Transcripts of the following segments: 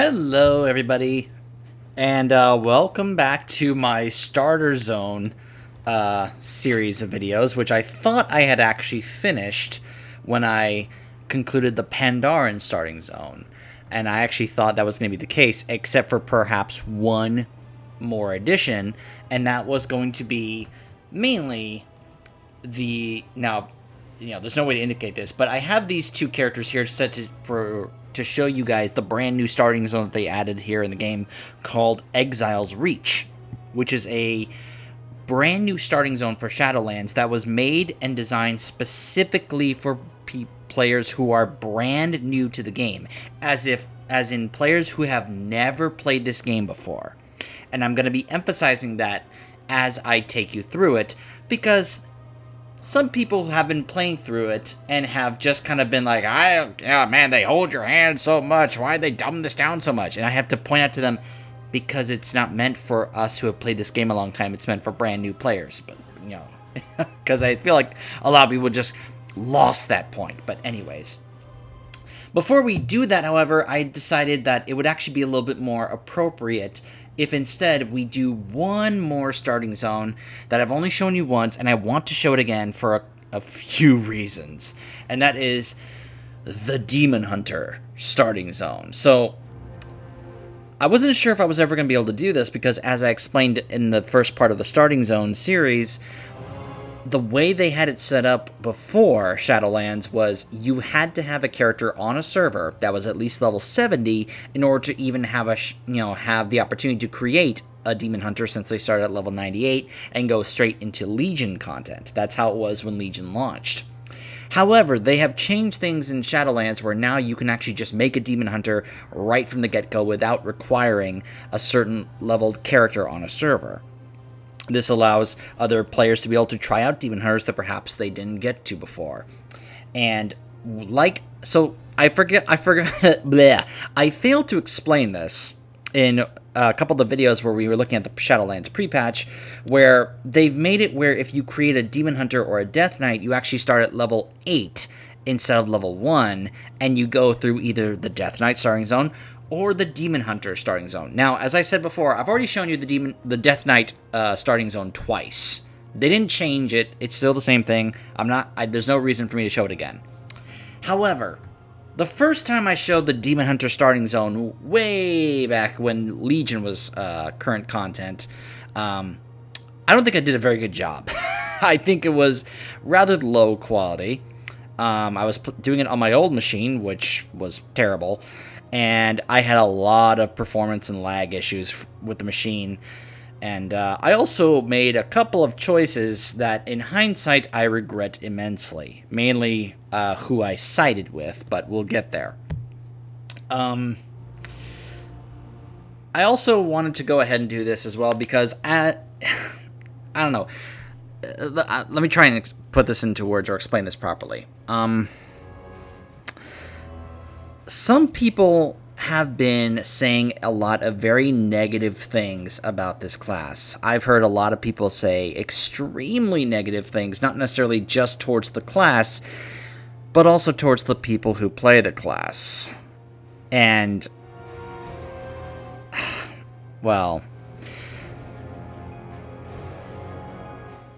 Hello, everybody, and welcome back to my Starter Zone series of videos, which I thought I had actually finished when I concluded the Pandaren Starting Zone. And I actually thought that was going to be the case, except for perhaps one more addition, and that was going to be mainly the there's no way to indicate this, but I have these two characters here set to show you guys the brand new starting zone that they added here in the game called Exile's Reach, which is a brand new starting zone for Shadowlands that was made and designed specifically for players who are brand new to the game, as in players who have never played this game before. And I'm going to be emphasizing that as I take you through it, because some people have been playing through it and have just kind of been like, they hold your hand so much. Why'd they dumb this down so much? And I have to point out to them, because it's not meant for us who have played this game a long time. It's meant for brand new players. But, because I feel like a lot of people just lost that point. But anyways, before we do that, however, I decided that it would actually be a little bit more appropriate if instead we do one more starting zone that I've only shown you once, and I want to show it again for a few reasons. And that is the Demon Hunter starting zone. So I wasn't sure if I was ever going to be able to do this, because as I explained in the first part of the starting zone series, the way they had it set up before Shadowlands was you had to have a character on a server that was at least level 70 in order to even have have the opportunity to create a Demon Hunter, since they started at level 98 and go straight into Legion content. That's how it was when Legion launched. However, they have changed things in Shadowlands where now you can actually just make a Demon Hunter right from the get-go without requiring a certain leveled character on a server. This allows other players to be able to try out Demon Hunters that perhaps they didn't get to before. And I failed to explain this in a couple of the videos where we were looking at the Shadowlands pre-patch, where they've made it where if you create a Demon Hunter or a Death Knight, you actually start at level 8 instead of level 1, and you go through either the Death Knight starting zone or the Demon Hunter starting zone. Now, as I said before, I've already shown you the Death Knight starting zone twice. They didn't change it. It's still the same thing. There's no reason for me to show it again. However, the first time I showed the Demon Hunter starting zone, way back when Legion was current content, I don't think I did a very good job. I think it was rather low quality. I was doing it on my old machine, which was terrible. And I had a lot of performance and lag issues with the machine. And I also made a couple of choices that, in hindsight, I regret immensely. Mainly who I sided with, but we'll get there. I also wanted to go ahead and do this as well because, I don't know. Let me try and put this into words or explain this properly. Some people have been saying a lot of very negative things about this class. I've heard a lot of people say extremely negative things, not necessarily just towards the class, but also towards the people who play the class. And, well,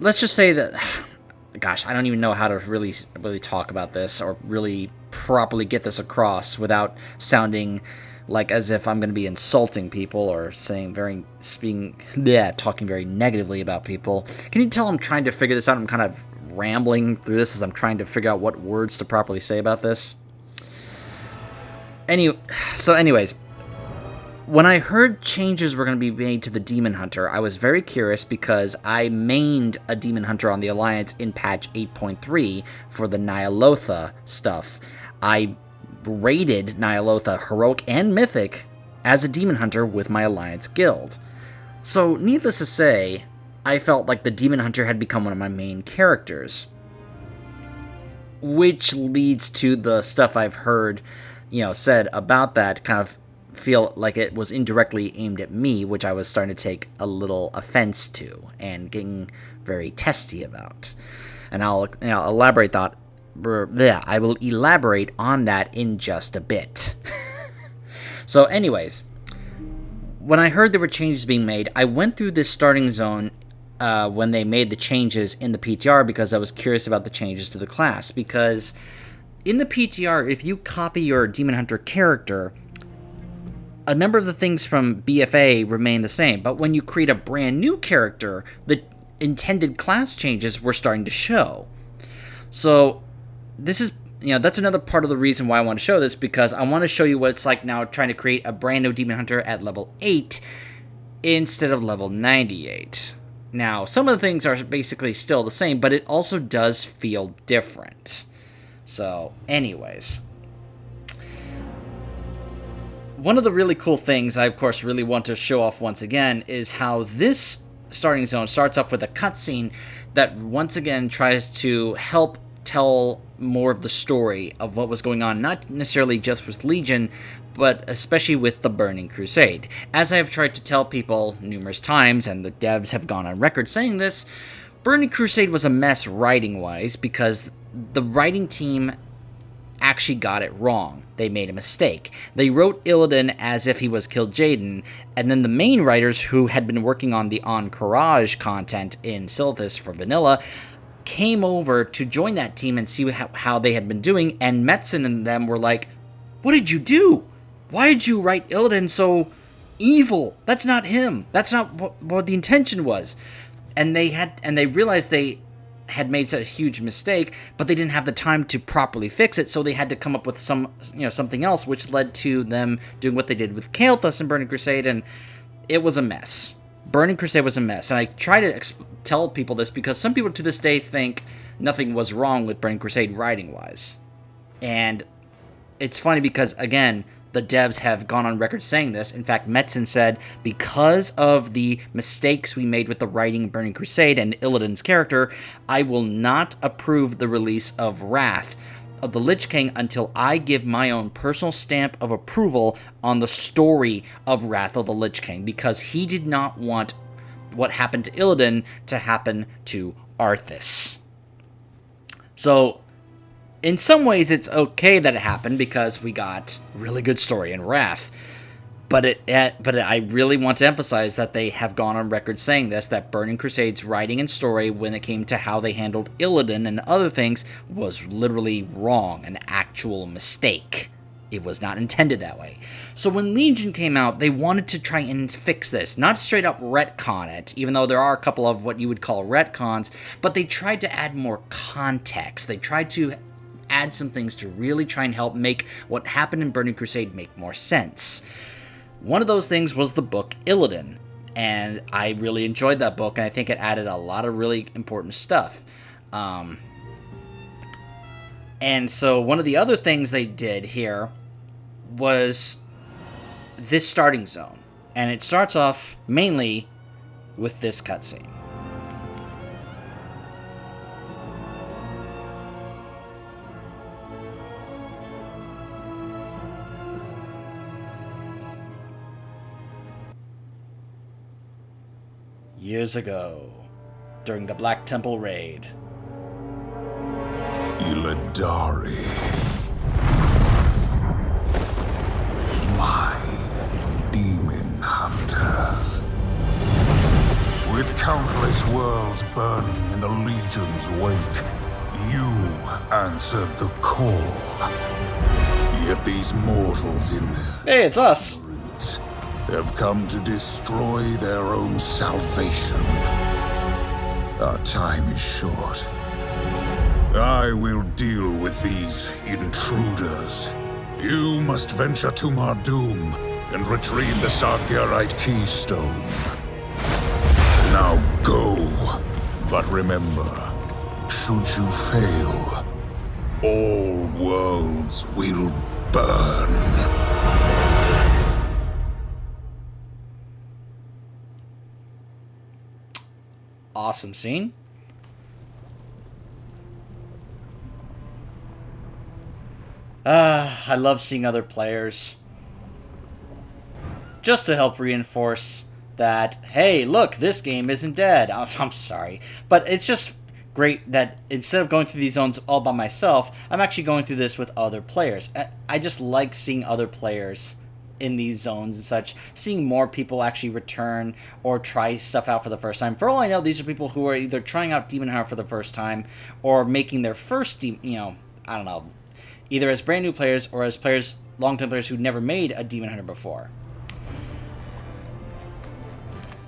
let's just say that, gosh, I don't even know how to really talk about this or really properly get this across without sounding like as if I'm going to be insulting people or talking very negatively about people. Can you tell I'm trying to figure this out? I'm kind of rambling through this as I'm trying to figure out what words to properly say about this. Anyways, when I heard changes were going to be made to the Demon Hunter, I was very curious because I mained a Demon Hunter on the Alliance in patch 8.3 for the Nyalotha stuff. I raided Nyalotha Heroic and Mythic as a Demon Hunter with my Alliance guild. So, needless to say, I felt like the Demon Hunter had become one of my main characters. Which leads to the stuff I've heard, said about that, kind of feel like it was indirectly aimed at me, which I was starting to take a little offense to and getting very testy about. And I'll elaborate on that in just a bit. So anyways, when I heard there were changes being made, I went through this starting zone when they made the changes in the PTR because I was curious about the changes to the class. Because in the PTR, if you copy your Demon Hunter character, a number of the things from BFA remain the same. But when you create a brand new character, the intended class changes were starting to show. So this is, that's another part of the reason why I want to show this, because I want to show you what it's like now trying to create a brand new Demon Hunter at level 8 instead of level 98. Now, some of the things are basically still the same, but it also does feel different. So, anyways. One of the really cool things I, of course, really want to show off once again is how this starting zone starts off with a cutscene that once again tries to help tell more of the story of what was going on, not necessarily just with Legion, but especially with the Burning Crusade. As I have tried to tell people numerous times, and the devs have gone on record saying this, Burning Crusade was a mess writing-wise because the writing team actually got it wrong. They made a mistake. They wrote Illidan as if he was Kil'jaeden, and then the main writers who had been working on the Encourage content in Silithus for vanilla came over to join that team and see how they had been doing, and Metzen and them were like, "What did you do? Why did you write Illidan so evil? That's not him. That's not what the intention was." And they realized they had made such a huge mistake, but they didn't have the time to properly fix it, so they had to come up with something else, which led to them doing what they did with Kael'thas and Burning Crusade, and it was a mess. Burning Crusade was a mess, and I try to tell people this because some people to this day think nothing was wrong with Burning Crusade writing-wise. And it's funny because, again, the devs have gone on record saying this. In fact, Metzen said, because of the mistakes we made with the writing Burning Crusade and Illidan's character, I will not approve the release of Wrath of the Lich King until I give my own personal stamp of approval on the story of Wrath of the Lich King, because he did not want what happened to Illidan to happen to Arthas. So, in some ways, it's okay that it happened because we got really good story in Wrath. But I really want to emphasize that they have gone on record saying this, that Burning Crusade's writing and story, when it came to how they handled Illidan and other things, was literally wrong, an actual mistake. It was not intended that way. So when Legion came out, they wanted to try and fix this. Not straight up retcon it, even though there are a couple of what you would call retcons, but they tried to add more context. They tried to add some things to really try and help make what happened in Burning Crusade make more sense. One of those things was the book Illidan, and I really enjoyed that book, and I think it added a lot of really important stuff. And so one of the other things they did here was this starting zone, and it starts off mainly with this cutscene. Years ago, during the Black Temple raid, Illidari, my demon hunters. With countless worlds burning in the Legion's wake, you answered the call. Yet these mortals in hey, it's us, have come to destroy their own salvation. Our time is short. I will deal with these intruders. You must venture to Mardoom and retrieve the Sargerite keystone. Now go. But remember, should you fail, all worlds will burn. Awesome scene. I love seeing other players. Just to help reinforce that, hey, look, this game isn't dead. I'm sorry. But it's just great that instead of going through these zones all by myself, I'm actually going through this with other players. I just like seeing other players in these zones and such, seeing more people actually return or try stuff out for the first time. For all I know, these are people who are either trying out Demon Hunter for the first time or making their first, I don't know, either as brand new players or as players, long-time players who never made a Demon Hunter before.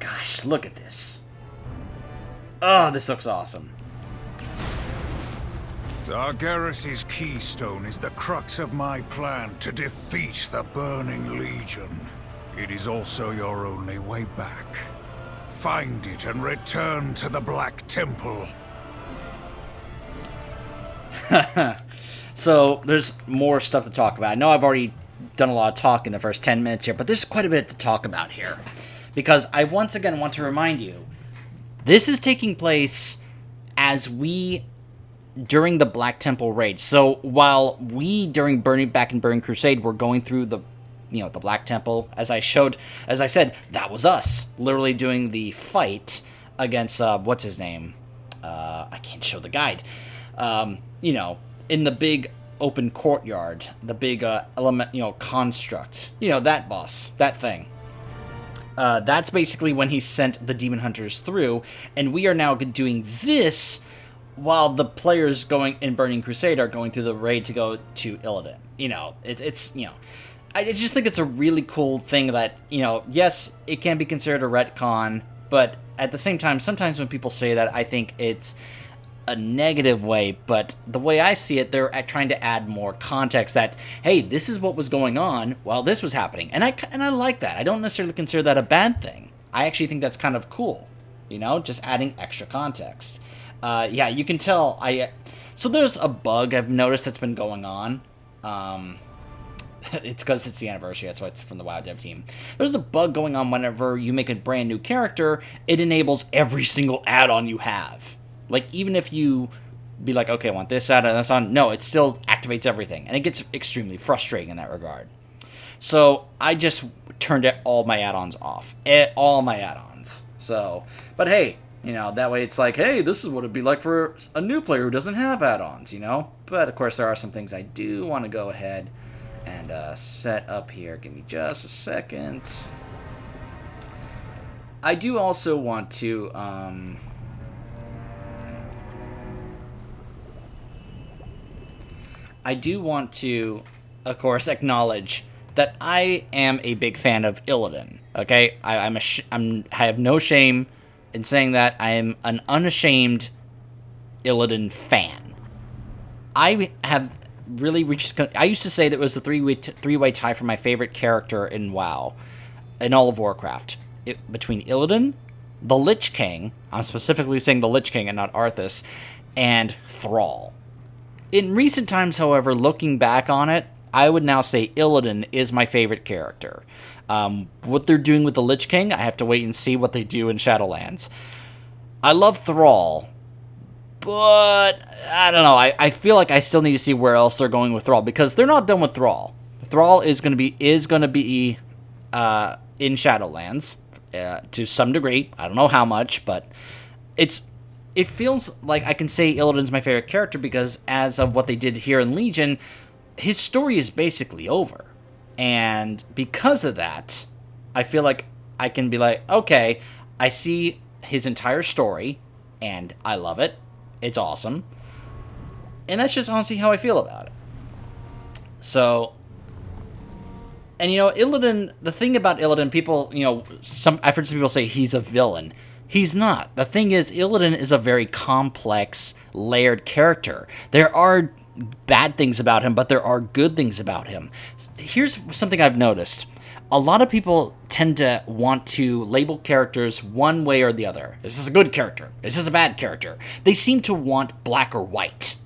Gosh, look at this. Oh, this looks awesome. Sargeras' keystone is the crux of my plan to defeat the Burning Legion. It is also your only way back. Find it and return to the Black Temple. So, there's more stuff to talk about. I know I've already done a lot of talk in the first 10 minutes here, but there's quite a bit to talk about here. Because I once again want to remind you, this is taking place as we... during the Black Temple raid. So while we during back in Burning Crusade were going through the the Black Temple, as I said, that was us literally doing the fight against what's his name? I can't show the guide. In the big open courtyard, the big element, construct, that boss, that thing. That's basically when he sent the Demon Hunters through, and we are now doing this while the players going in Burning Crusade are going through the raid to go to Illidan. I just think it's a really cool thing that, yes, it can be considered a retcon, but at the same time, sometimes when people say that, I think it's a negative way, but the way I see it, they're trying to add more context that, hey, this is what was going on while this was happening. And I like that. I don't necessarily consider that a bad thing. I actually think that's kind of cool, just adding extra context. Yeah, you can tell so there's a bug I've noticed that's been going on. It's because it's the anniversary, that's why it's from the WoW dev team. There's a bug going on whenever you make a brand new character, it enables every single add-on you have. Like, even if you be like, okay, I want this add-on, that's on, no, it still activates everything, and it gets extremely frustrating in that regard. So, I just turned all my add-ons off. All my add-ons. So, but hey, that way it's like, hey, this is what it'd be like for a new player who doesn't have add-ons, But, of course, there are some things I do want to go ahead and set up here. Give me just a second. I do also want to, of course, acknowledge that I am a big fan of Illidan, okay? I have no shame in saying that. I am an unashamed Illidan fan. I have really reached... I used to say that it was the three-way tie for my favorite character in WoW, in all of Warcraft. Between Illidan, the Lich King, I'm specifically saying the Lich King and not Arthas, and Thrall. In recent times, however, looking back on it, I would now say Illidan is my favorite character. What they're doing with the Lich King, I have to wait and see what they do in Shadowlands. I love Thrall, but I don't know. I feel like I still need to see where else they're going with Thrall, because they're not done with Thrall. Thrall is going to be in Shadowlands to some degree. I don't know how much, but it feels like I can say Illidan's my favorite character because as of what they did here in Legion, his story is basically over. And because of that, I feel like I can be like, okay, I see his entire story, and I love it. It's awesome. And that's just honestly how I feel about it. So, and Illidan, the thing about Illidan, people, I've heard some people say he's a villain. He's not. The thing is, Illidan is a very complex, layered character. There are bad things about him, but there are good things about him. Here's something I've noticed. A lot of people tend to want to label characters one way or the other. This is a good character. This is a bad character. They seem to want black or white.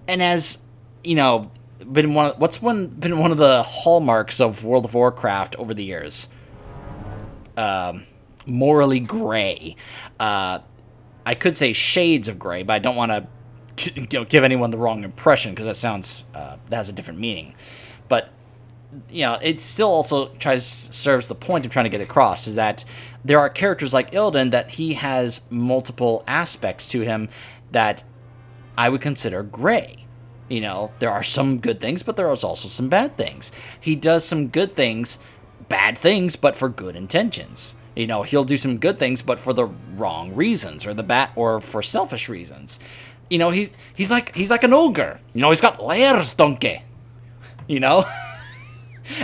And as, been one of the hallmarks of World of Warcraft over the years? Morally gray. I could say shades of gray, but I don't want to give anyone the wrong impression because that has a different meaning. But it still also serves the point I'm trying to get across, is that there are characters like Illidan that he has multiple aspects to him that I would consider gray. You know, there are some good things, but there are also some bad things. He does some good things, bad things, but for good intentions. You know, he'll do some good things, but for the wrong reasons, or for selfish reasons. You know, he's like an ogre. You know, he's got layers, donkey. You know,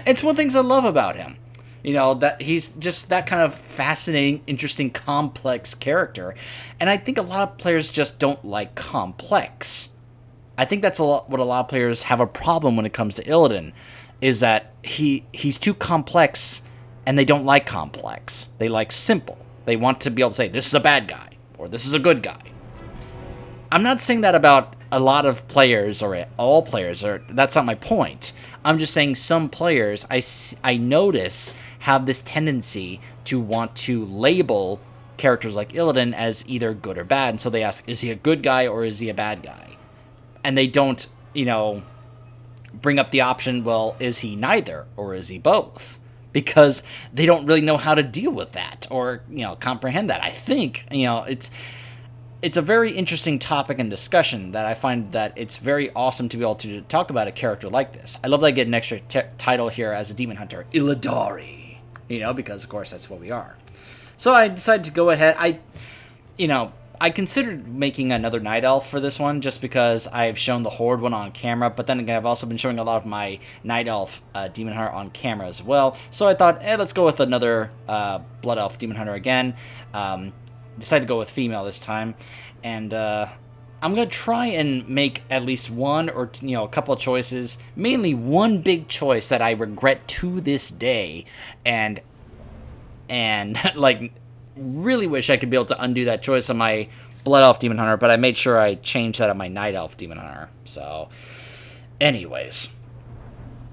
it's one of the things I love about him. You know, that he's just that kind of fascinating, interesting, complex character. And I think a lot of players just don't like complex. I think that's what a lot of players have a problem when it comes to Illidan, is that he's too complex, and they don't like complex. They like simple. They want to be able to say, this is a bad guy, or this is a good guy. I'm not saying that about a lot of players, or all players, or that's not my point. I'm just saying some players, I notice, have this tendency to want to label characters like Illidan as either good or bad, and so they ask, is he a good guy or is he a bad guy? And they don't, you know, bring up the option, well, is he neither or is he both? Because they don't really know how to deal with that or, you know, comprehend that. I think, you know, it's a very interesting topic and discussion that I find that it's very awesome to be able to talk about a character like this. I love that I get an extra title here as a demon hunter, Illidari, you know, because of course that's what we are. So I decided to go ahead. I considered making another Night Elf for this one just because I've shown the Horde one on camera, but then again, I've also been showing a lot of my Night Elf Demon Hunter on camera as well. So I thought, let's go with another Blood Elf Demon Hunter again. Decided to go with female this time, and I'm going to try and make at least one or, you know, a couple of choices, mainly one big choice that I regret to this day, and like, really wish I could be able to undo that choice on my Blood Elf Demon Hunter, but I made sure I changed that on my Night Elf Demon Hunter. So, anyways.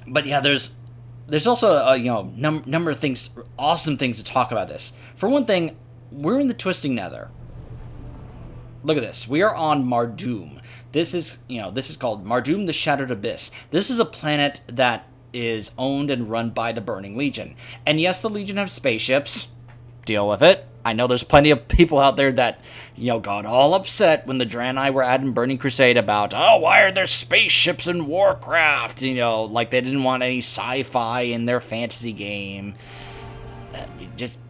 But yeah, there's also a, you know, number of things, awesome things to talk about this. For one thing, we're in the Twisting Nether. Look at this. We are on Mardum. This is called Mardum the Shattered Abyss. This is a planet that is owned and run by the Burning Legion. And yes, the Legion have spaceships. Deal with it. I know there's plenty of people out there that, you know, got all upset when the Draenei were adding Burning Crusade about, oh, why are there spaceships in Warcraft? You know, like they didn't want any sci-fi in their fantasy game.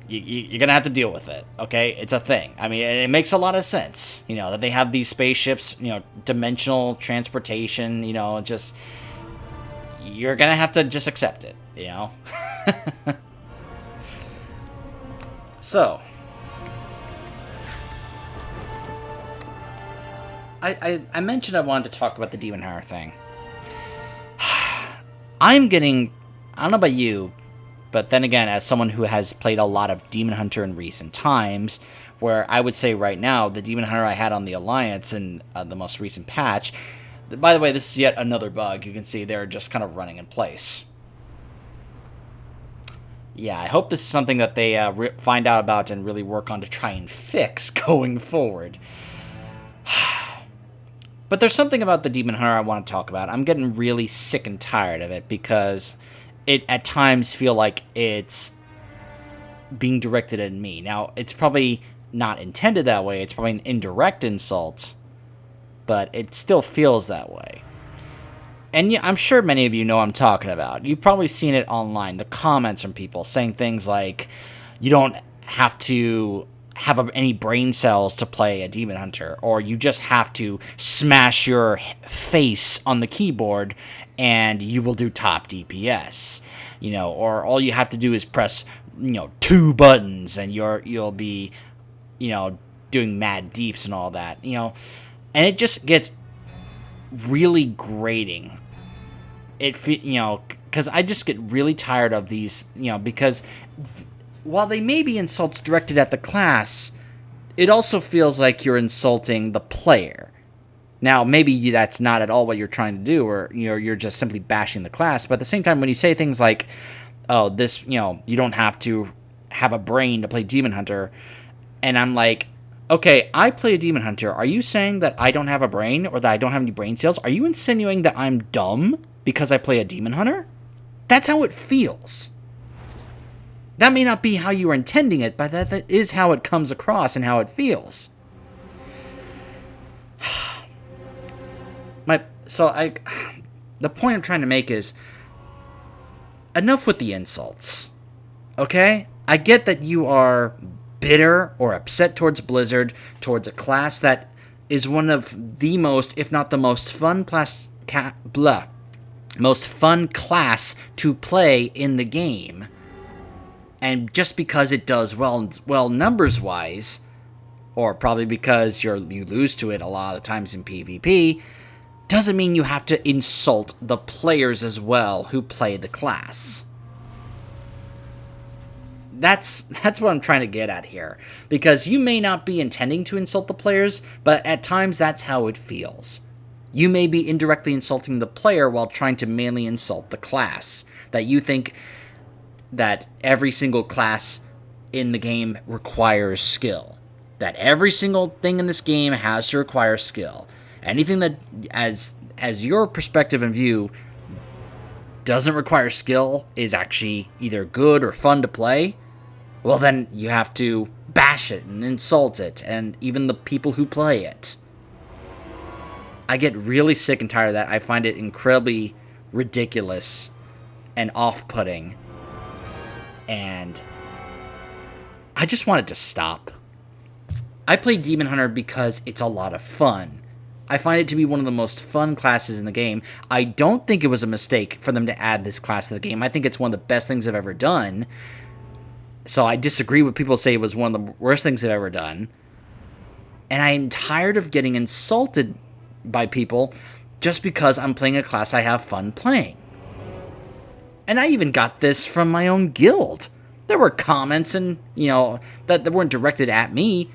You're going to have to deal with it, okay? It's a thing. I mean, it makes a lot of sense, you know, that they have these spaceships, you know, dimensional transportation, you know, just, you're going to have to just accept it, you know? So, I mentioned I wanted to talk about the Demon Hunter thing. I don't know about you, but then again, as someone who has played a lot of Demon Hunter in recent times, where I would say right now, the Demon Hunter I had on the Alliance in the most recent patch, by the way, this is yet another bug. You can see they're just kind of running in place. Yeah, I hope this is something that they find out about and really work on to try and fix going forward. But there's something about the Demon Hunter I want to talk about. I'm getting really sick and tired of it because it at times feel like it's being directed at me. Now, it's probably not intended that way. It's probably an indirect insult, but it still feels that way. And yeah, I'm sure many of you know what I'm talking about. You've probably seen it online, the comments from people saying things like, you don't have to have any brain cells to play a Demon Hunter, or you just have to smash your face on the keyboard and you will do top DPS, you know, or all you have to do is press, you know, 2 buttons and you'll be, you know, doing mad deeps and all that, you know, and it just gets really grating. You know, because I just get really tired of these, you know, because while they may be insults directed at the class, it also feels like you're insulting the player. Now, maybe that's not at all what you're trying to do, or, you know, you're just simply bashing the class, but at the same time, when you say things like, oh, this, you know, you don't have to have a brain to play Demon Hunter, and I'm like, okay, I play a Demon Hunter. Are you saying that I don't have a brain, or that I don't have any brain cells? Are you insinuating that I'm dumb because I play a Demon Hunter? That's how it feels. That may not be how you were intending it, but that is how it comes across and how it feels. So the point I'm trying to make is, enough with the insults, okay? I get that you are bitter or upset towards Blizzard, towards a class that is one of the most, if not the most fun most fun class to play in the game. And just because it does well numbers-wise, or probably because you lose to it a lot of times in PvP, doesn't mean you have to insult the players as well who play the class. That's what I'm trying to get at here. Because you may not be intending to insult the players, but at times that's how it feels. You may be indirectly insulting the player while trying to mainly insult the class. That you think that every single class in the game requires skill. That every single thing in this game has to require skill. Anything that, as your perspective and view, doesn't require skill is actually either good or fun to play, well then you have to bash it and insult it, and even the people who play it. I get really sick and tired of that. I find it incredibly ridiculous and off-putting, and I just want it to stop. I play Demon Hunter because it's a lot of fun. I find it to be one of the most fun classes in the game. I don't think it was a mistake for them to add this class to the game. I think it's one of the best things they've ever done. So I disagree with people who say it was one of the worst things they've ever done. And I'm tired of getting insulted by people just because I'm playing a class I have fun playing. And I even got this from my own guild. There were comments and, that weren't directed at me.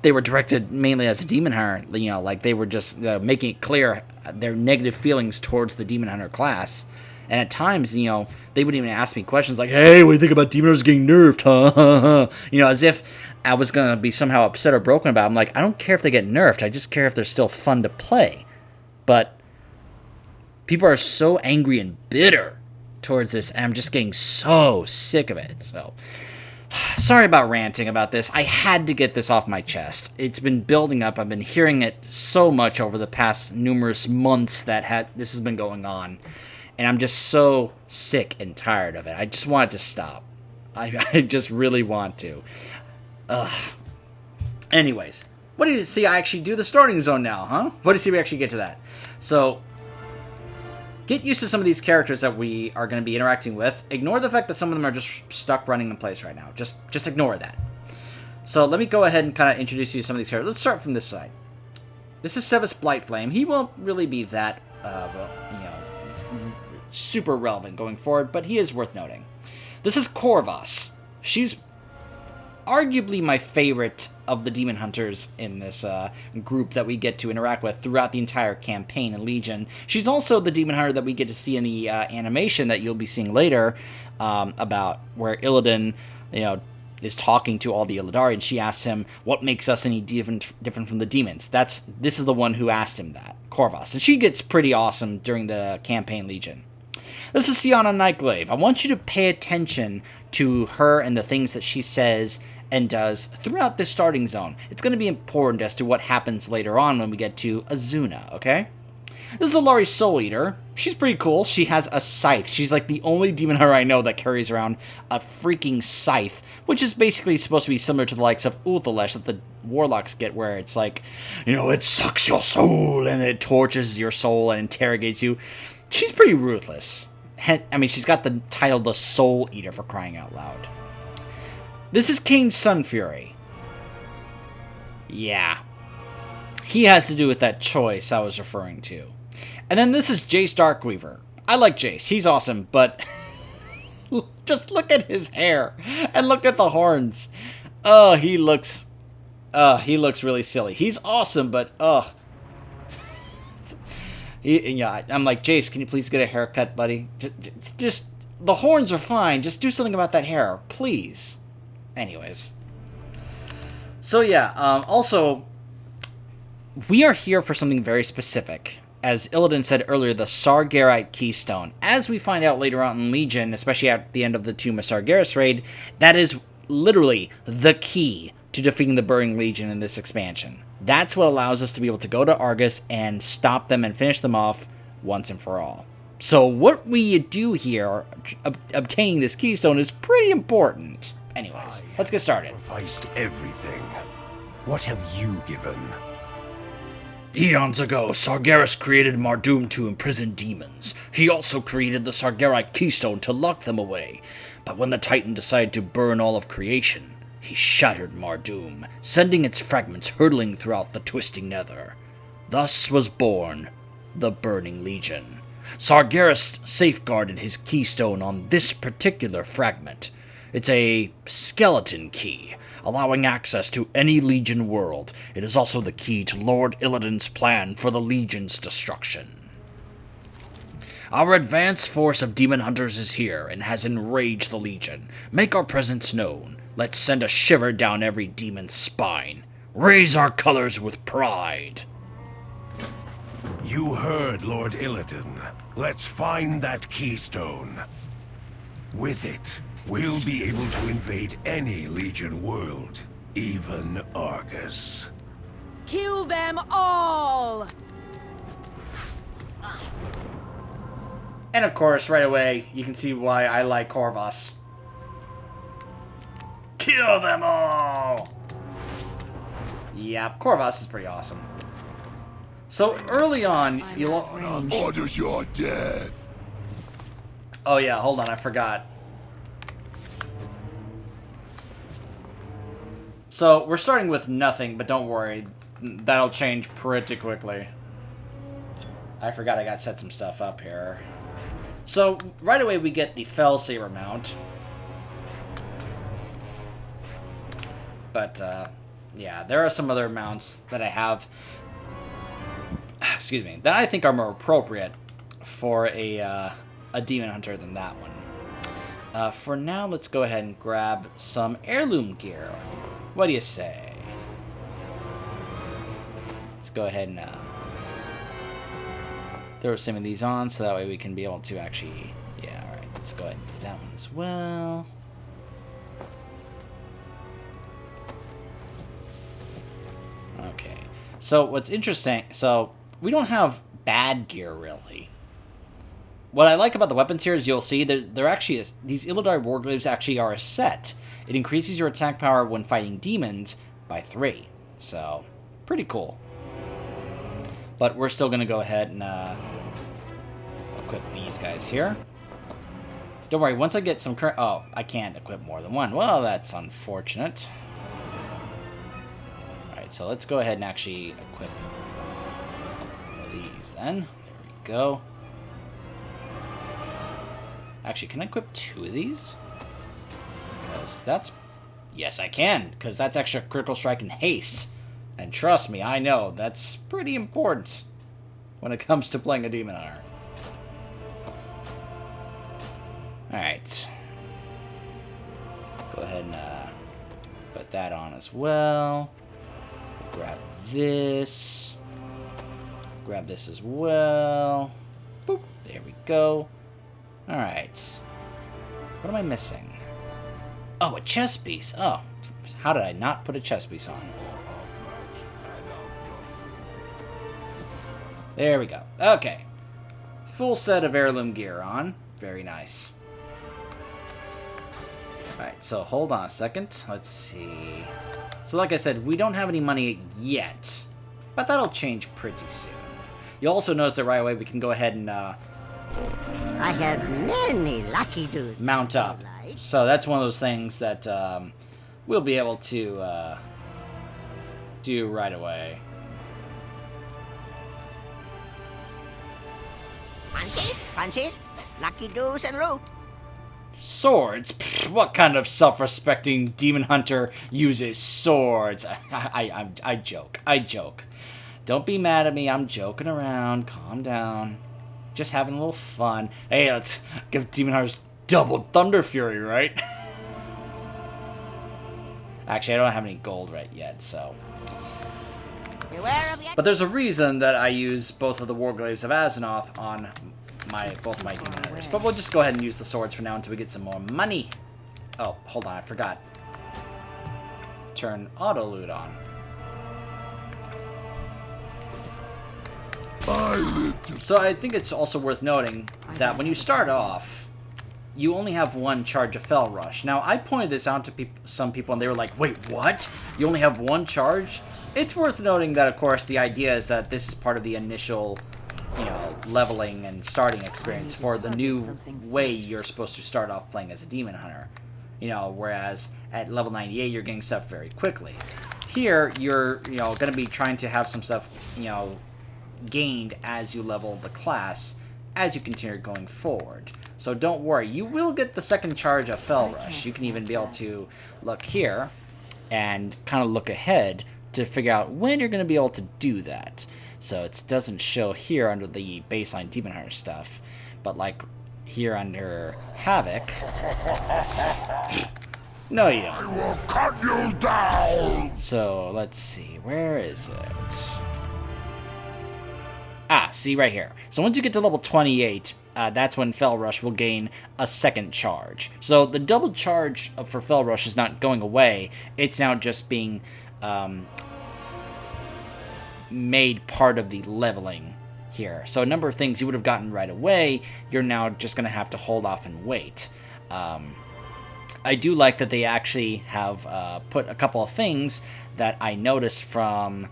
They were directed mainly as a Demon Hunter, like they were just making it clear their negative feelings towards the Demon Hunter class. And at times, they wouldn't even ask me questions like, hey, what do you think about Demon Hunters getting nerfed, huh? As if I was going to be somehow upset or broken about it. I'm like, I don't care if they get nerfed, I just care if they're still fun to play. But people are so angry and bitter towards this, and I'm just getting so sick of it, so... Sorry about ranting about this. I had to get this off my chest. It's been building up. I've been hearing it so much over the past numerous months that this has been going on. And I'm just so sick and tired of it. I just want it to stop. I just really want to. Anyways, what do you see? I actually do the starting zone now, huh? What do you see? We actually get to that. So... get used to some of these characters that we are going to be interacting with. Ignore the fact that some of them are just stuck running in place right now. Just ignore that. So let me go ahead and kind of introduce you to some of these characters. Let's start from this side. This is Sevis Blightflame. He won't really be that, super relevant going forward, but he is worth noting. This is Corvus. She's arguably my favorite of the Demon Hunters in this group that we get to interact with throughout the entire campaign in Legion. She's also the Demon Hunter that we get to see in the animation that you'll be seeing later about where Illidan, is talking to all the Illidari, and she asks him, what makes us any different from the demons? This is the one who asked him that, Corvus. And she gets pretty awesome during the campaign Legion. This is Sienna Nightglaive. I want you to pay attention to her and the things that she says and does throughout this starting zone. It's going to be important as to what happens later on when we get to Azuna, okay? This is Alari's Soul Eater. She's pretty cool. She has a scythe. She's like the only Demon Hunter I know that carries around a freaking scythe, which is basically supposed to be similar to the likes of Ulthalesh that the Warlocks get, where it's like, it sucks your soul and it tortures your soul and interrogates you. She's pretty ruthless. I mean, she's got the title the Soul Eater, for crying out loud. This is Kane's Sunfury. Yeah. He has to do with that choice I was referring to. And then this is Jace Darkweaver. I like Jace. He's awesome, but just look at his hair and look at the horns. Oh, he looks really silly. He's awesome, but I'm like, Jace, can you please get a haircut, buddy? Just the horns are fine. Just do something about that hair, please. Anyways. So yeah, also, we are here for something very specific. As Illidan said earlier, the Sargerite Keystone. As we find out later on in Legion, especially at the end of the Tomb of Sargeras raid, that is literally the key to defeating the Burning Legion in this expansion. That's what allows us to be able to go to Argus and stop them and finish them off once and for all. So what we do here, obtaining this keystone, is pretty important. Anyways, let's get started. Sacrificed everything. What have you given? Eons ago, Sargeras created Mardum to imprison demons. He also created the Sargerite keystone to lock them away. But when the Titan decided to burn all of creation, he shattered Mardum, sending its fragments hurtling throughout the twisting nether. Thus was born the Burning Legion. Sargeras safeguarded his keystone on this particular fragment. It's a skeleton key, allowing access to any Legion world. It is also the key to Lord Illidan's plan for the Legion's destruction. Our advanced force of demon hunters is here and has enraged the Legion. Make our presence known. Let's send a shiver down every demon's spine. Raise our colors with pride. You heard Lord Illidan. Let's find that keystone. With it, we'll be able to invade any Legion world, even Argus. Kill them all! And of course, right away, you can see why I like Corvus. Kill them all! Yeah, Corvus is pretty awesome. So early on, you'll... Order your death. Oh yeah, hold on, I forgot. So we're starting with nothing, but don't worry, that'll change pretty quickly. I forgot I got set some stuff up here. So right away we get the Fellsaber mount. But yeah, there are some other mounts that I have, excuse me, that I think are more appropriate for a demon hunter than that one. For now, let's go ahead and grab some heirloom gear. What do you say? Let's go ahead and throw some of these on so that way we can be able to actually... Yeah, alright, let's go ahead and do that one as well. Okay, so what's interesting... So, we don't have bad gear, really. What I like about the weapons here is you'll see that they're actually... These Illidar Warglaves actually are a set. It increases your attack power when fighting demons by 3. So, pretty cool. But we're still going to go ahead and equip these guys here. Don't worry, once I get some current... Oh, I can't equip more than one. Well, that's unfortunate. Alright, so let's go ahead and actually equip one of these then. There we go. Actually, can I equip 2 of these? Because that's... Yes, I can, because that's extra critical strike and haste. And trust me, I know, that's pretty important when it comes to playing a demon hunter. Alright. Go ahead and put that on as well. Grab this. Grab this as well. Boop. There we go. Alright. What am I missing? Oh, a chest piece. Oh, how did I not put a chest piece on? There we go. Okay. Full set of heirloom gear on. Very nice. Alright, so hold on a second. Let's see. So like I said, we don't have any money yet. But that'll change pretty soon. You'll also notice that right away we can go ahead and I have many lucky do's. mount up. So that's one of those things that we'll be able to do right away. Punches, lucky do's and loot. Swords? Pfft, what kind of self-respecting demon hunter uses swords? I joke. I joke. Don't be mad at me. I'm joking around. Calm down. Just having a little fun. Hey, let's give demon hunters double thunder fury, right? Actually, I don't have any gold right yet, so... Beware of your... But there's a reason that I use both of the Warglaves of Azeroth on both my demon hunters. But we'll just go ahead and use the swords for now until we get some more money. Oh, hold on, I forgot. Turn auto loot on. I live to So I think it's also worth noting that when you start off, you only have one charge of Fel Rush. Now, I pointed this out to some people, and they were like, wait, what? You only have one charge? It's worth noting that, of course, the idea is that this is part of the initial, you know, leveling and starting experience for the new way you're supposed to start off playing as a demon hunter. You know, whereas at level 98, you're getting stuff very quickly. Here, you're, you know, going to be trying to have some stuff, you know, gained as you level the class as you continue going forward. So don't worry, you will get the second charge of Fel Rush. You can even be able to look here and kind of look ahead to figure out when you're going to be able to do that. So it doesn't show here under the baseline Demon Hunter stuff, but like here under Havoc. No, you don't. I will cut you down! So let's see, where is it? Ah, see right here. So once you get to level 28, that's when Fel Rush will gain a second charge. So the double charge for Fel Rush is not going away. It's now just being made part of the leveling here. So a number of things you would have gotten right away, you're now just going to have to hold off and wait. I do like that they actually have put a couple of things that I noticed from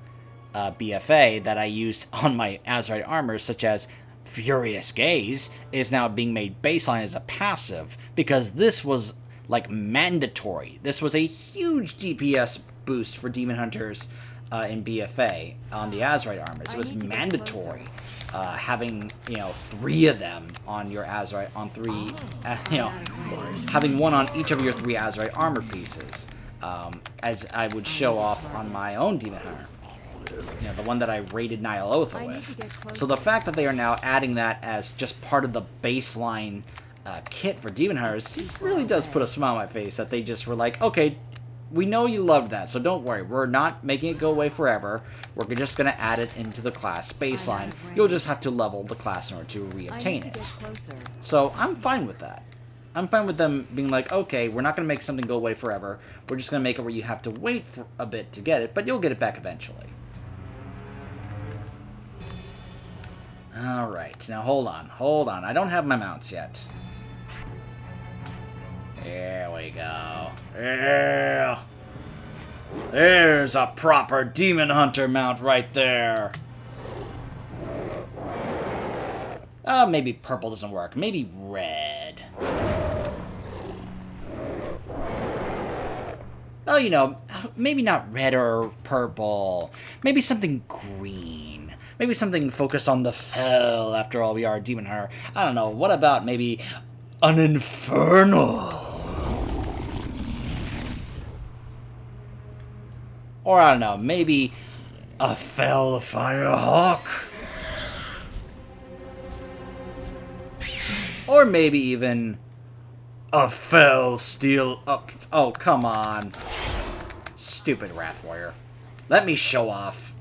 BFA that I used on my Azerite armor, such as Furious Gaze is now being made baseline as a passive, because this was like mandatory. This was a huge DPS boost for Demon Hunters in BFA on the Azerite armors. It was mandatory. Having, you know, 3 of them on your Azerite, on 3, you know, having one on each of your 3 Azerite armor pieces, as I would show off on my own Demon Hunter. You know, the one that I rated Nyalotha with. So the fact that they are now adding that as just part of the baseline kit for Demon Hunters really does put a smile on my face, that they just were like, okay, we know you loved that, so don't worry. We're not making it go away forever. We're just going to add it into the class baseline. You'll just have to level the class in order to reobtain it. So I'm fine with that. I'm fine with them being like, okay, we're not going to make something go away forever. We're just going to make it where you have to wait for a bit to get it, but you'll get it back eventually. Alright, now hold on. I don't have my mounts yet. There we go. Yeah. There's a proper Demon Hunter mount right there. Oh, maybe purple doesn't work. Maybe red. Oh, you know, maybe not red or purple. Maybe something green. Maybe something focused on the Fel. After all, we are a Demon Hunter. I don't know. What about maybe an Infernal? Or, I don't know, maybe a Fel Firehawk? Or maybe even a Fel Steel Up. Oh, come on. Stupid Wrath Warrior. Let me show off.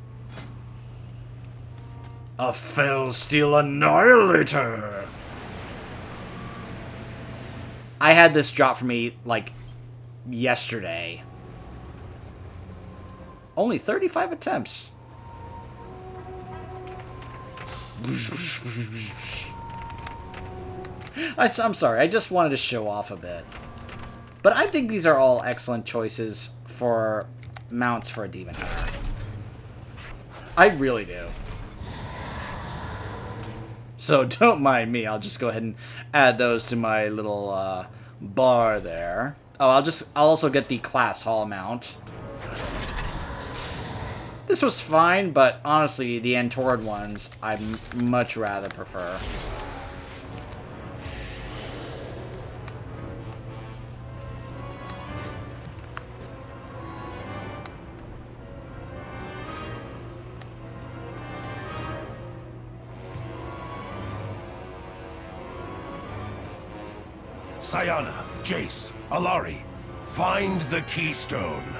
A Fel Steel Annihilator. I had this drop for me, like, yesterday. Only 35 attempts. I'm sorry, I just wanted to show off a bit. But I think these are all excellent choices for mounts for a Demon Hunter. I really do. So don't mind me, I'll just go ahead and add those to my little bar there. Oh, I'll also get the Class Hall mount. This was fine, but honestly, the Antorid ones I'd much rather prefer. Sayana, Jace, Alari, find the keystone.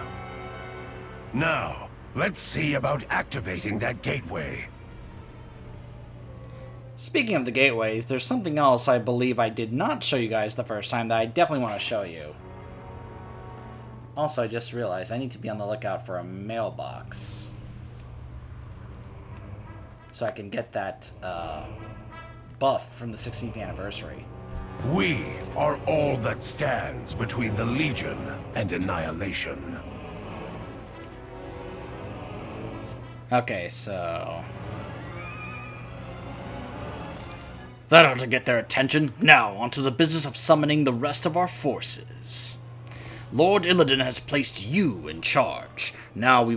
Now, let's see about activating that gateway. Speaking of the gateways, there's something else I believe I did not show you guys the first time that I definitely want to show you. Also, I just realized I need to be on the lookout for a mailbox. so I can get that buff from the 16th anniversary. We are all that stands between the Legion and annihilation. Okay, so... that ought to get their attention. Now, onto the business of summoning the rest of our forces. Lord Illidan has placed you in charge. Now we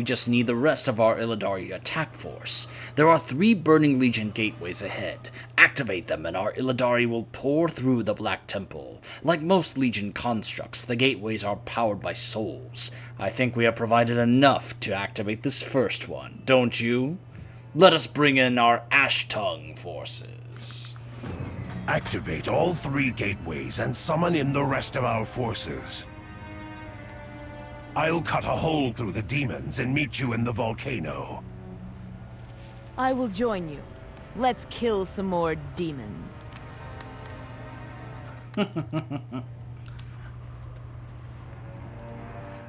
just need the rest of our Illidari attack force. There are 3 Burning Legion gateways ahead. Activate them and our Illidari will pour through the Black Temple. Like most Legion constructs, the gateways are powered by souls. I think we have provided enough to activate this first one, don't you? Let us bring in our Ash Tongue forces. Activate all 3 gateways and summon in the rest of our forces. I'll cut a hole through the demons and meet you in the volcano. I will join you. Let's kill some more demons. You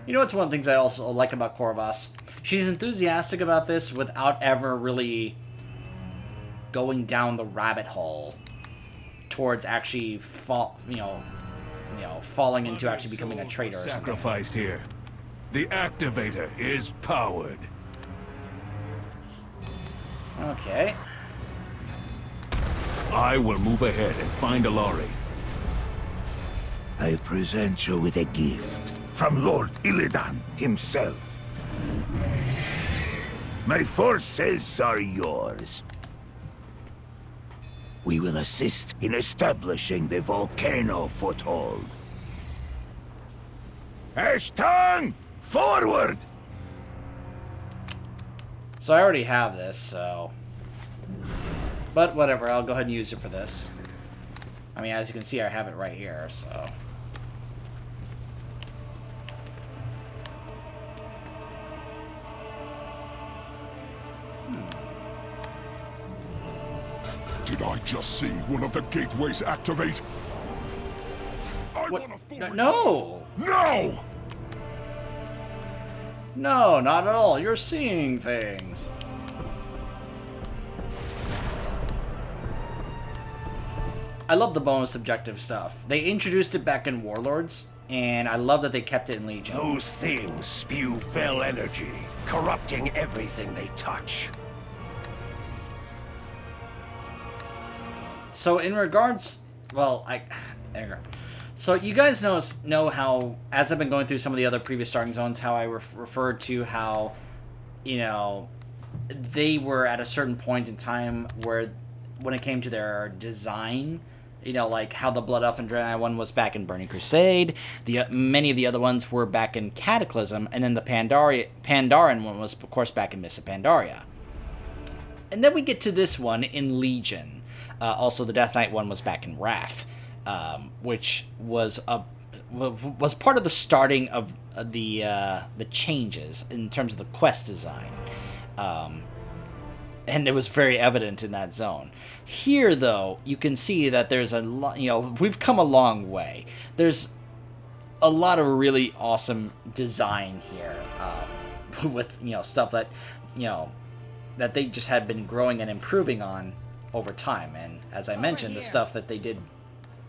know what's one of the things I also like about Corvus? She's enthusiastic about this without ever really going down the rabbit hole towards actually falling into actually becoming a traitor or something. Sacrificed here. The activator is powered. Okay. I will move ahead and find Alari. I present you with a gift from Lord Illidan himself. My forces are yours. We will assist in establishing the volcano foothold. Ash Tongue, forward! So I already have this, so... but whatever, I'll go ahead and use it for this. I mean, as you can see, I have it right here, so... Did I just see one of the gateways activate? What? No! No! No, not at all. You're seeing things. I love the bonus objective stuff. They introduced it back in Warlords, and I love that they kept it in Legion. Those things spew fell energy, corrupting everything they touch. So in regards, well, there you go. So you guys know how, as I've been going through some of the other previous starting zones, how I referred to how, you know, they were at a certain point in time where, when it came to their design, you know, like how the Blood Elf and Draenei one was back in Burning Crusade, many of the other ones were back in Cataclysm, and then the Pandaren one was, of course, back in Mists of Pandaria. And then we get to this one in Legion. Also, the Death Knight one was back in Wrath, which was part of the starting of the changes in terms of the quest design, and it was very evident in that zone. Here, though, you can see that there's a lot. You know, we've come a long way. There's a lot of really awesome design here, with stuff that that they just had been growing and improving on over time. And as I mentioned, the stuff that they did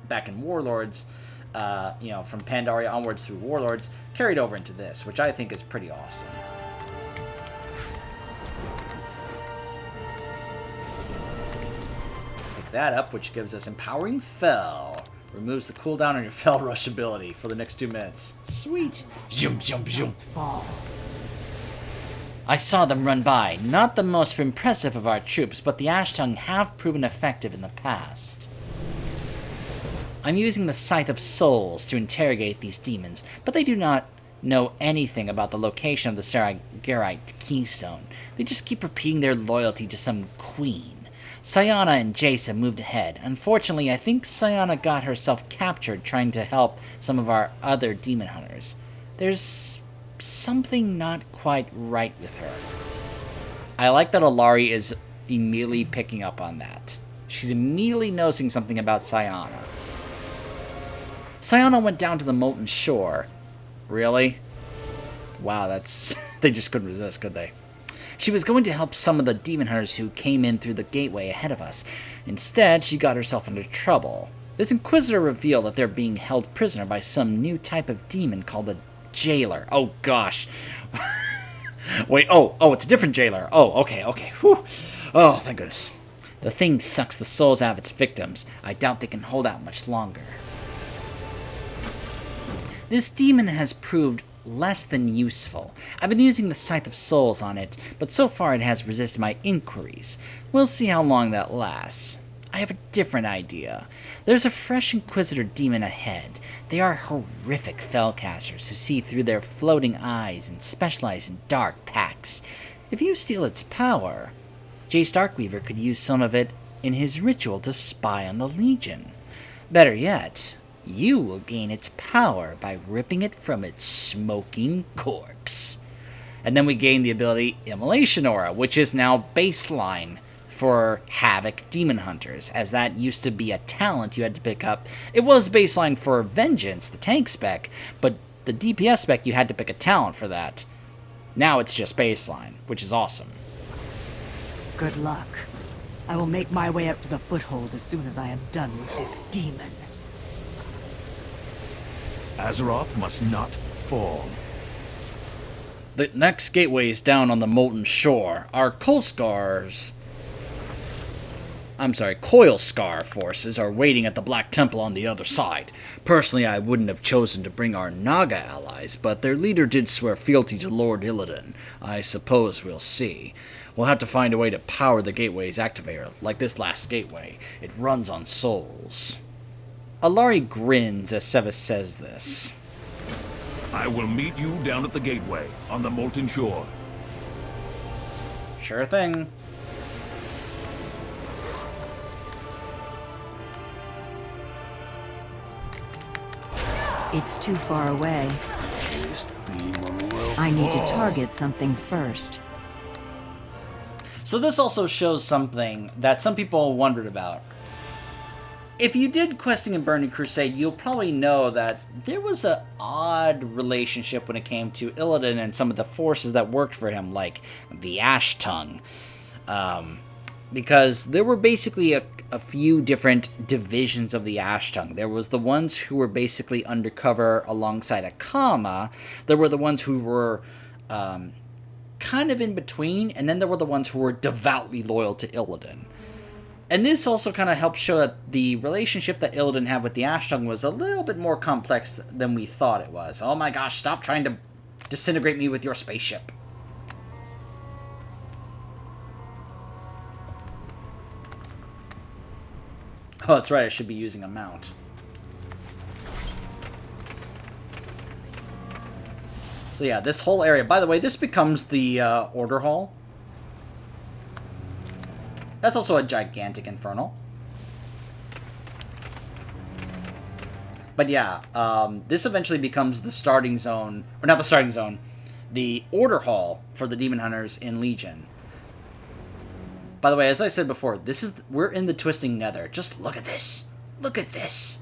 back in Warlords, from Pandaria onwards through Warlords, carried over into this, which I think is pretty awesome. Pick that up, which gives us Empowering Fell. Removes the cooldown on your Fell Rush ability for the next 2 minutes. Sweet. Zoom, zoom, zoom. I saw them run by. Not the most impressive of our troops, but the Ash Tongue have proven effective in the past. I'm using the Scythe of Souls to interrogate these demons, but they do not know anything about the location of the Saragarite Keystone. They just keep repeating their loyalty to some queen. Sayana and Jace have moved ahead. Unfortunately, I think Sayana got herself captured trying to help some of our other demon hunters. There's something not quite right with her. I like that Alari is immediately picking up on that. She's immediately noticing something about Sayana. Sayana went down to the molten shore. Really? Wow, that's... they just couldn't resist, could they? She was going to help some of the demon hunters who came in through the gateway ahead of us. Instead, she got herself into trouble. This Inquisitor revealed that they're being held prisoner by some new type of demon called a jailer. Oh, gosh. Wait, it's a different jailer. Oh, okay. Whew. Oh, thank goodness. The thing sucks the souls out of its victims. I doubt they can hold out much longer. This demon has proved less than useful. I've been using the Scythe of Souls on it, but so far it has resisted my inquiries. We'll see how long that lasts. I have a different idea. There's a fresh Inquisitor demon ahead. They are horrific fellcasters who see through their floating eyes and specialize in dark pacts. If you steal its power, Jace Darkweaver could use some of it in his ritual to spy on the Legion. Better yet, you will gain its power by ripping it from its smoking corpse. And then we gain the ability Immolation Aura, which is now baseline for Havoc Demon Hunters, as that used to be a talent you had to pick up. It was baseline for Vengeance, the tank spec, but the DPS spec you had to pick a talent for that. Now it's just baseline, which is awesome. Good luck. I will make my way up to the foothold as soon as I am done with this demon. Azeroth must not fall. The next gateway is down on the Molten Shore. Our Coil Scar forces are waiting at the Black Temple on the other side. Personally, I wouldn't have chosen to bring our Naga allies, but their leader did swear fealty to Lord Illidan. I suppose we'll see. We'll have to find a way to power the gateway's activator, like this last gateway. It runs on souls. Alari grins as Sevis says this. I will meet you down at the gateway on the Molten Shore. Sure thing. It's too far away. I need to target something first. So this also shows something that some people wondered about. If you did questing in Burning Crusade, you'll probably know that there was an odd relationship when it came to Illidan and some of the forces that worked for him, like the Ash Tongue. Because there were basically a few different divisions of the Ash Tongue. There was the ones who were basically undercover alongside Akama. There were the ones who were kind of in between, and then there were the ones who were devoutly loyal to Illidan. And this also kind of helped show that the relationship that Illidan had with the Ash Tongue was a little bit more complex than we thought it was. Oh my gosh, stop trying to disintegrate me with your spaceship. Oh, that's right, I should be using a mount. So yeah, this whole area, by the way, this becomes the Order Hall. That's also a gigantic infernal. But yeah, this eventually becomes the starting zone, or not the starting zone, the Order Hall for the Demon Hunters in Legion. By the way, as I said before, we're in the Twisting Nether. Just look at this. Look at this.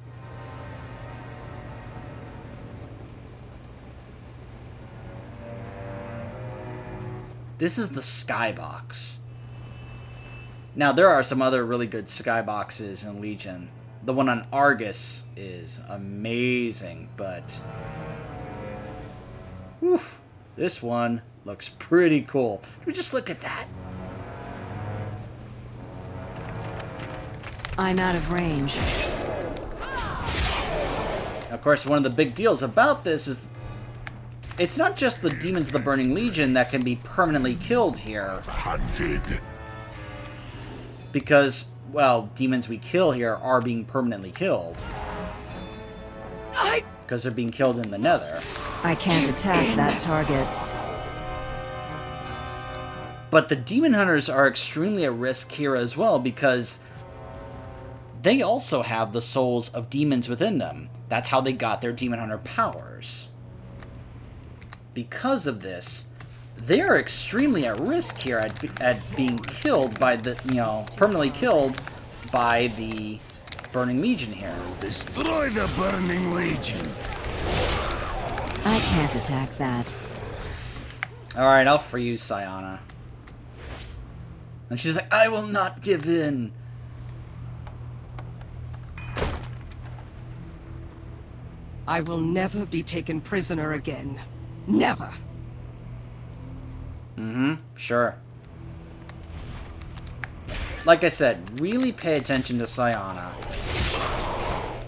This is the skybox. Now, there are some other really good skyboxes in Legion. The one on Argus is amazing, but... Oof, this one looks pretty cool. Just look at that. I'm out of range. Of course, one of the big deals about this is it's not just the demons of the Burning Legion that can be permanently killed here. Hunted. Because, well, demons we kill here are being permanently killed. Because they're being killed in the Nether. I can't attack that target. But the Demon Hunters are extremely at risk here as well, because they also have the souls of demons within them. That's how they got their Demon Hunter powers. Because of this, they are extremely at risk here at being killed by the, permanently killed by the Burning Legion here. Destroy the Burning Legion. I can't attack that. Alright, I'll free you, Sayana. And she's like, I will not give in. I will never be taken prisoner again. Never! Sure. Like I said, really pay attention to Sayana.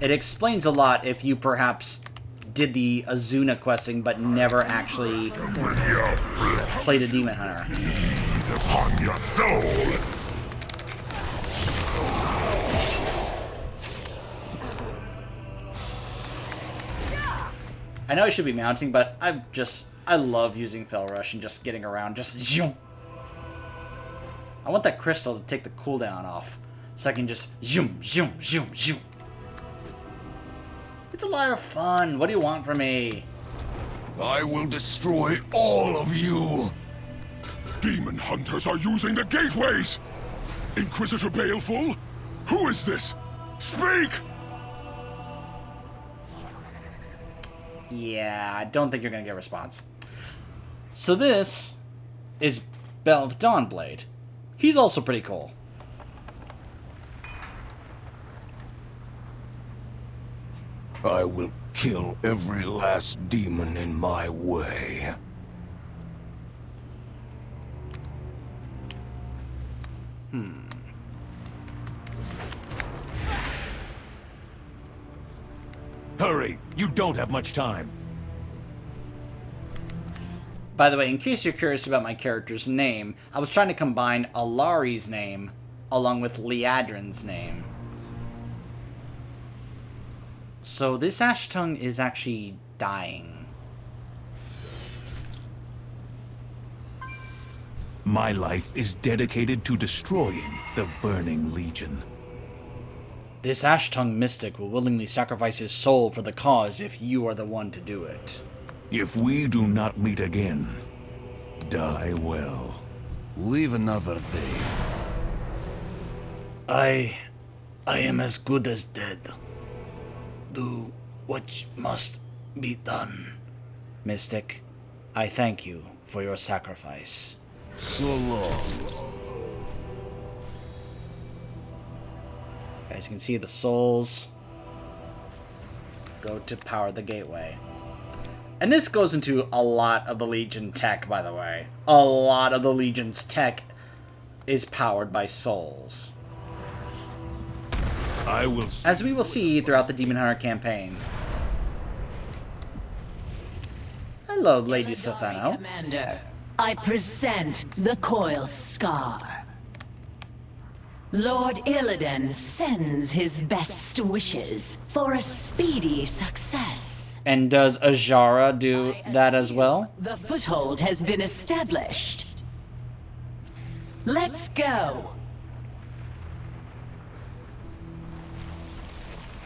It explains a lot if you perhaps did the Azuna questing but never actually played a demon hunter. Upon your soul! I know I should be mounting, but I love using Fell Rush and just getting around, just zoom. I want that crystal to take the cooldown off, so I can just zoom, zoom, zoom, zoom. It's a lot of fun. What do you want from me? I will destroy all of you! Demon hunters are using the gateways! Inquisitor Baleful? Who is this? Speak! Yeah, I don't think you're gonna get a response. So this is Belth Dawnblade. He's also pretty cool. I will kill every last demon in my way. Hurry! You don't have much time. By the way, in case you're curious about my character's name, I was trying to combine Alari's name along with Liadrin's name. So this Ash Tongue is actually dying. My life is dedicated to destroying the Burning Legion. This Ash Tongue mystic will willingly sacrifice his soul for the cause if you are the one to do it. If we do not meet again, die well. Live another day. I am as good as dead. Do what must be done. Mystic, I thank you for your sacrifice. So long. As you can see, the souls go to power the gateway. And this goes into a lot of the Legion tech, by the way. A lot of the Legion's tech is powered by souls. I will... As we will see throughout the Demon Hunter campaign. Hello, Lady Sathano. Commander, I present the Coil Scar. Lord Illidan sends his best wishes for a speedy success. And does Ajara do that as well? The foothold has been established. Let's go.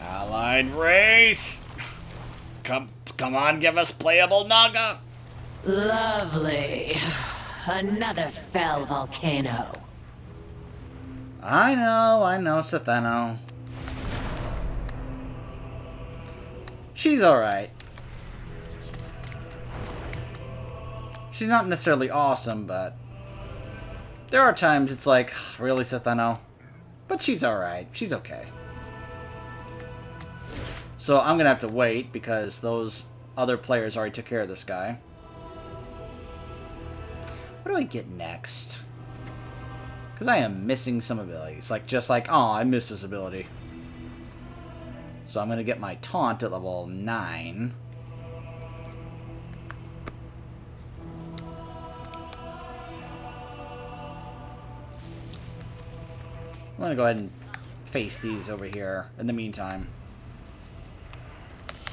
Allied race! Come on, give us playable Naga! Lovely. Another fell volcano. I know, Sathano. She's alright. She's not necessarily awesome, but there are times it's like, really, Sathano? But she's alright. She's okay. So I'm gonna have to wait because those other players already took care of this guy. What do I get next? Because I am missing some abilities. Oh, I missed this ability. So I'm going to get my taunt at level 9. I'm going to go ahead and face these over here in the meantime.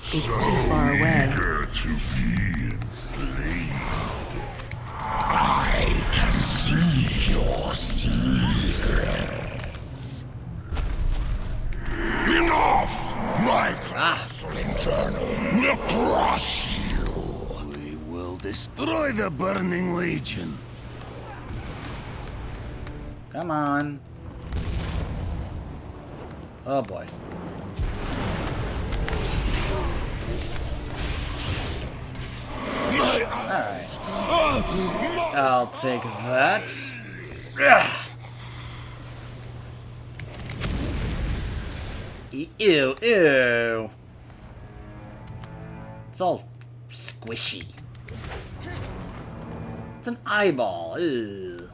It's too far away. To be enslaved. I can see your secrets. Enough! My castle infernal will crush you. We will destroy the Burning Legion. Come on. Oh boy. Alright. I'll take that. Ugh. Ew, ew. It's all squishy. It's an eyeball. Ew.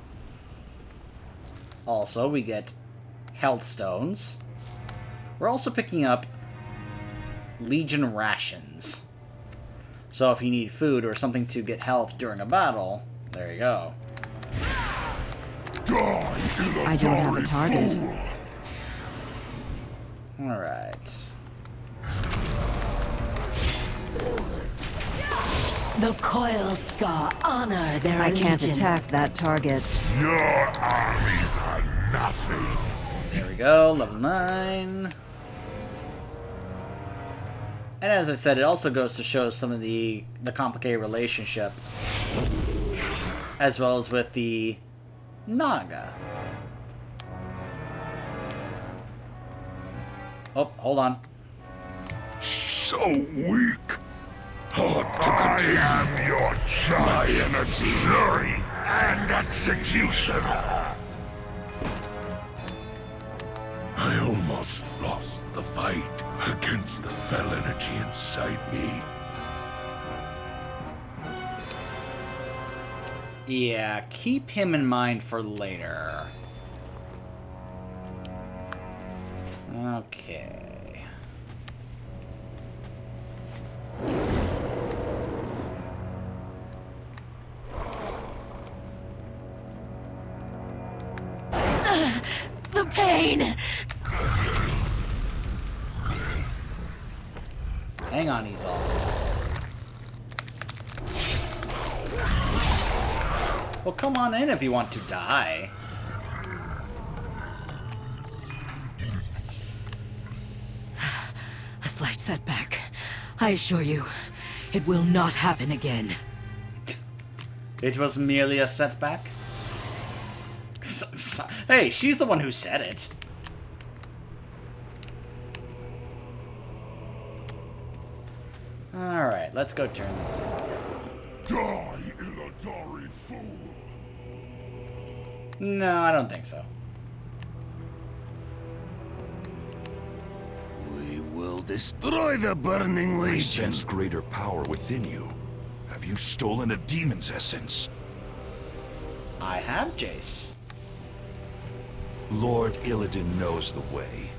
Also, we get health stones. We're also picking up Legion rations. So if you need food or something to get health during a battle, there you go. I don't have a target. Alright. The Coil Scar honor their I can't allegiance. attack that target. Your armies are nothing. There we go, level 9. And as I said, it also goes to show some of the complicated relationship, as well as with the Naga. Oh, hold on. So weak. I am your judge, jury, and executioner. I almost lost the fight against the fell energy inside me. Yeah, keep him in mind for later. Okay. The pain! Hang on, he's all. Well, come on in if you want to die. A slight setback. I assure you, it will not happen again. It was merely a setback? Hey, she's the one who said it. Alright, let's go turn this in. Die, Illidan fool! No, I don't think so. We will destroy the Burning Legion. I sense greater power within you. Have you stolen a demon's essence? I have, Jace. Lord Illidan knows the way.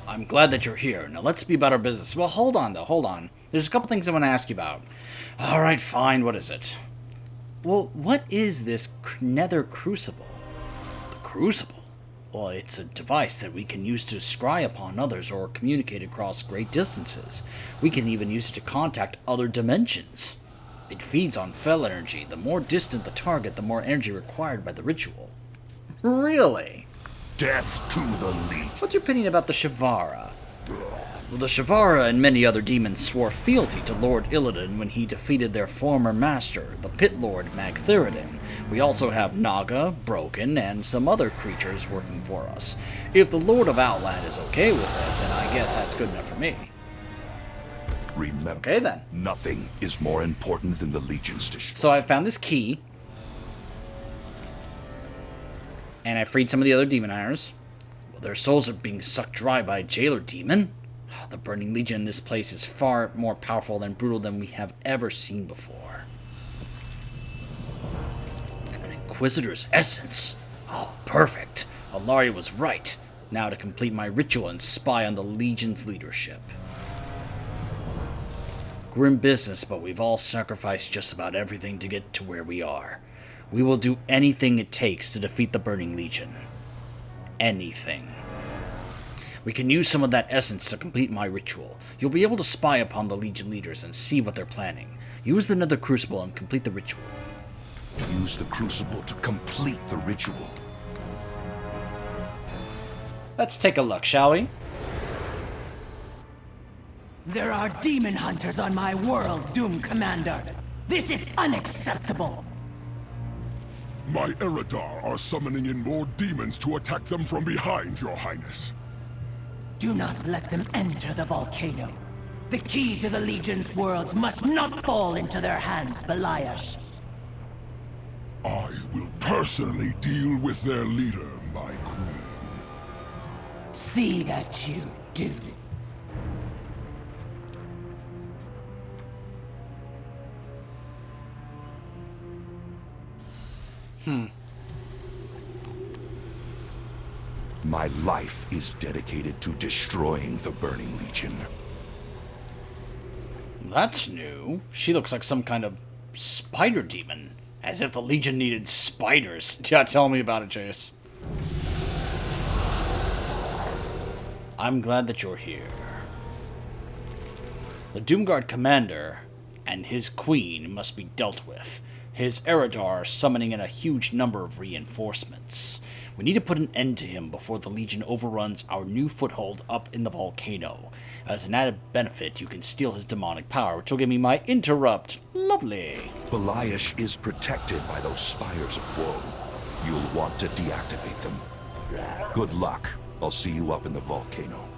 I'm glad that you're here. Now let's be about our business. Well, hold on, though. Hold on. There's a couple things I want to ask you about. Alright, fine. What is it? Well, what is this Nether Crucible? The Crucible? Well, it's a device that we can use to scry upon others or communicate across great distances. We can even use it to contact other dimensions. It feeds on fel energy. The more distant the target, the more energy required by the ritual. Really? Death to the Legion. What's your opinion about the Shavara? Well, the Shavara and many other demons swore fealty to Lord Illidan when he defeated their former master, the Pit Lord Magtheridin. We also have Naga, Broken, and some other creatures working for us. If the Lord of Outland is okay with it, then I guess that's good enough for me. Remember, Okay, then. nothing is more important than the Legion's destruction. So I found this key. And I freed some of the other demon hunters. Well, their souls are being sucked dry by a jailer demon. The Burning Legion in this place is far more powerful and brutal than we have ever seen before. An Inquisitor's essence. Oh, perfect. Alaria was right. Now to complete my ritual and spy on the Legion's leadership. Grim business, but we've all sacrificed just about everything to get to where we are. We will do anything it takes to defeat the Burning Legion. Anything. We can use some of that essence to complete my ritual. You'll be able to spy upon the Legion leaders and see what they're planning. Use the Nether Crucible and complete the ritual. Use the Crucible to complete the ritual. Let's take a look, shall we? There are demon hunters on my world, Doom Commander. This is unacceptable. My Eridar are summoning in more demons to attack them from behind, Your Highness. Do not let them enter the volcano. The key to the Legion's worlds must not fall into their hands, Beliash. I will personally deal with their leader, my queen. See that you do. My life is dedicated to destroying the Burning Legion. That's new. She looks like some kind of spider demon. As if the Legion needed spiders. Yeah, tell me about it, Chase. I'm glad that you're here. The Doomguard commander and his queen must be dealt with. His Eridar summoning in a huge number of reinforcements. We need to put an end to him before the Legion overruns our new foothold up in the volcano. As an added benefit, you can steal his demonic power, which will give me my interrupt. Lovely. Beliash is protected by those spires of woe. You'll want to deactivate them. Good luck. I'll see you up in the volcano.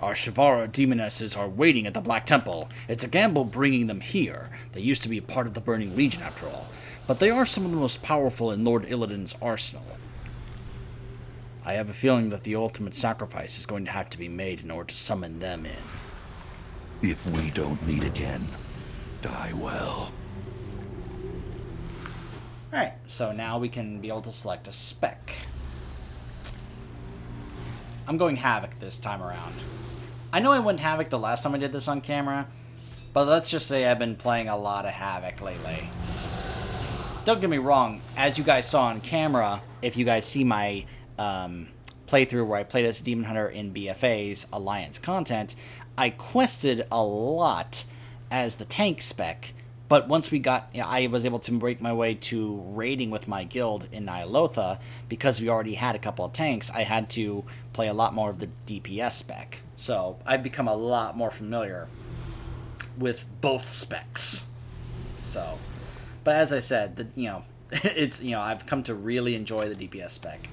Our Shivara demonesses are waiting at the Black Temple. It's a gamble bringing them here. They used to be a part of the Burning Legion, after all. But they are some of the most powerful in Lord Illidan's arsenal. I have a feeling that the ultimate sacrifice is going to have to be made in order to summon them in. If we don't meet again, die well. Alright, so now we can be able to select a spec. I'm going Havoc this time around. I know I went Havoc the last time I did this on camera, but let's just say I've been playing a lot of Havoc lately. Don't get me wrong, as you guys saw on camera, if you guys see my playthrough where I played as a Demon Hunter in BFA's Alliance content, I quested a lot as the tank spec, but once I was able to break my way to raiding with my guild in Nyalotha, because we already had a couple of tanks, I had to play a lot more of the DPS spec. So I've become a lot more familiar with both specs. So, but as I said, I've come to really enjoy the DPS spec.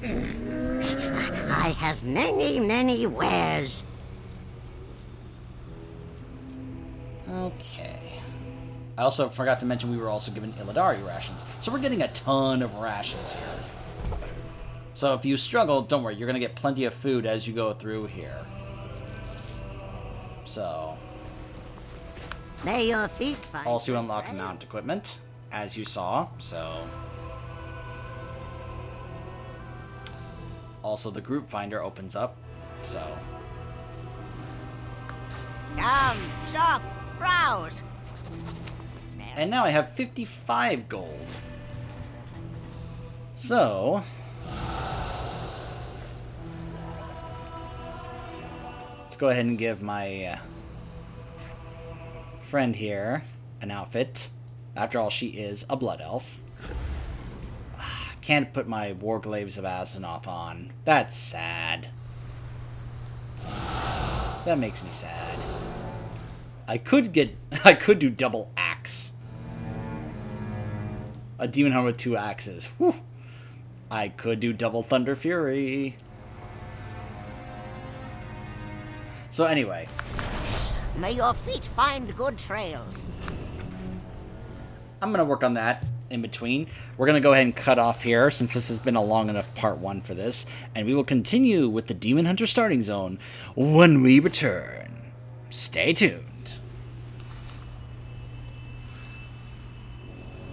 I have many, many wares. Okay. I also forgot to mention we were also given Illidari rations. So we're getting a ton of rations here. So if you struggle, don't worry. You're going to get plenty of food as you go through here. So. May your feet find Also unlock mount equipment, as you saw. So. Also the group finder opens up. So. Come, shop, browse. And now I have 55 gold. So. Let's go ahead and give my friend here an outfit. After all, she is a blood elf. Can't put my Warglaives of Azzinoth on. That's sad. That makes me sad. I could do double axe. A demon hunter with 2 axes. Whew. I could do double Thunder Fury. So anyway. May your feet find good trails. I'm going to work on that in between. We're going to go ahead and cut off here since this has been a long enough part 1 for this. And we will continue with the Demon Hunter starting zone when we return. Stay tuned.